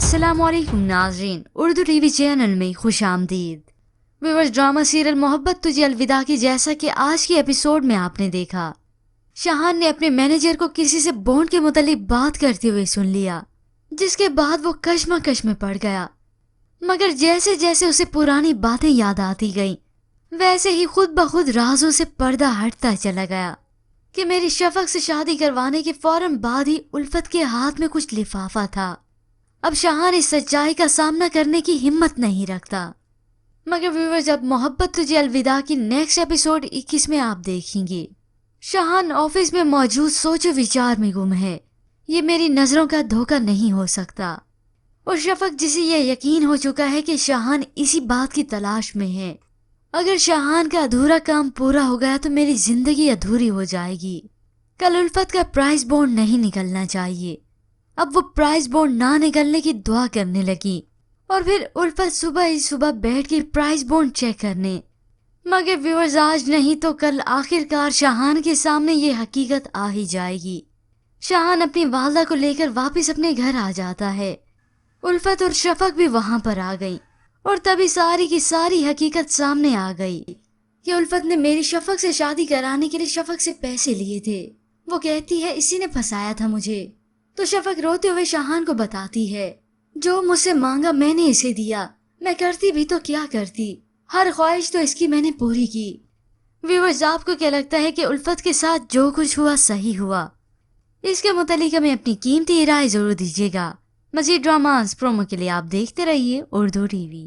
السلام علیکم ناظرین، اردو ٹی وی چینل میں خوش آمدید۔ ویورز، ڈرامہ سیریل محبت تجھے الوداع کی جیسا کہ آج کے ایپیسوڈ میں آپ نے دیکھا، شاہان نے اپنے مینیجر کو کسی سے بونڈ کے متعلق بات کرتے ہوئے سن لیا، جس کے بعد وہ کشمکش میں پڑ گیا۔ مگر جیسے جیسے اسے پرانی باتیں یاد آتی گئیں، ویسے ہی خود بخود رازوں سے پردہ ہٹتا چلا گیا کہ میری شفق سے شادی کروانے کے فوراً بعد ہی الفت کے ہاتھ میں کچھ لفافہ تھا۔ اب شاہان اس سچائی کا سامنا کرنے کی ہمت نہیں رکھتا۔ مگر ویورز، جب محبت تجھے الوداع کی نیکسٹ ایپیسوڈ 21 میں آپ دیکھیں گے، شاہان آفس میں موجود سوچ و وچار میں گم ہے۔ یہ میری نظروں کا دھوکہ نہیں ہو سکتا۔ اور شفق، جسے یہ یقین ہو چکا ہے کہ شاہان اسی بات کی تلاش میں ہے۔ اگر شاہان کا ادھورا کام پورا ہو گیا تو میری زندگی ادھوری ہو جائے گی۔ کل الفت کا پرائز بونڈ نہیں نکلنا چاہیے۔ اب وہ پرائز بونڈ نہ نکلنے کی دعا کرنے لگی اور پھر الفت صبح ہی صبح بیٹھ کے پرائز بونڈ چیک کرنے۔ مگر ویورز، آج نہیں تو کل آخرکار شاہان کے سامنے یہ حقیقت آ ہی جائے گی۔ شاہان اپنی والدہ کو لے کر واپس اپنے گھر آ جاتا ہے۔ الفت اور شفق بھی وہاں پر آ گئی اور تبھی ساری کی ساری حقیقت سامنے آ گئی کہ الفت نے میری شفق سے شادی کرانے کے لیے شفق سے پیسے لیے تھے۔ وہ کہتی ہے اسی نے پھنسایا تھا مجھے۔ تو شفق روتے ہوئے شاہان کو بتاتی ہے، جو مجھ سے مانگا میں نے اسے دیا، میں کرتی بھی تو کیا کرتی، ہر خواہش تو اس کی میں نے پوری کی۔ ویورز، آپ کو کیا لگتا ہے کہ الفت کے ساتھ جو کچھ ہوا صحیح ہوا؟ اس کے متعلق ہمیں اپنی قیمتی رائے ضرور دیجیے گا۔ مزید ڈراماز پرومو کے لیے آپ دیکھتے رہیے اردو ٹی وی۔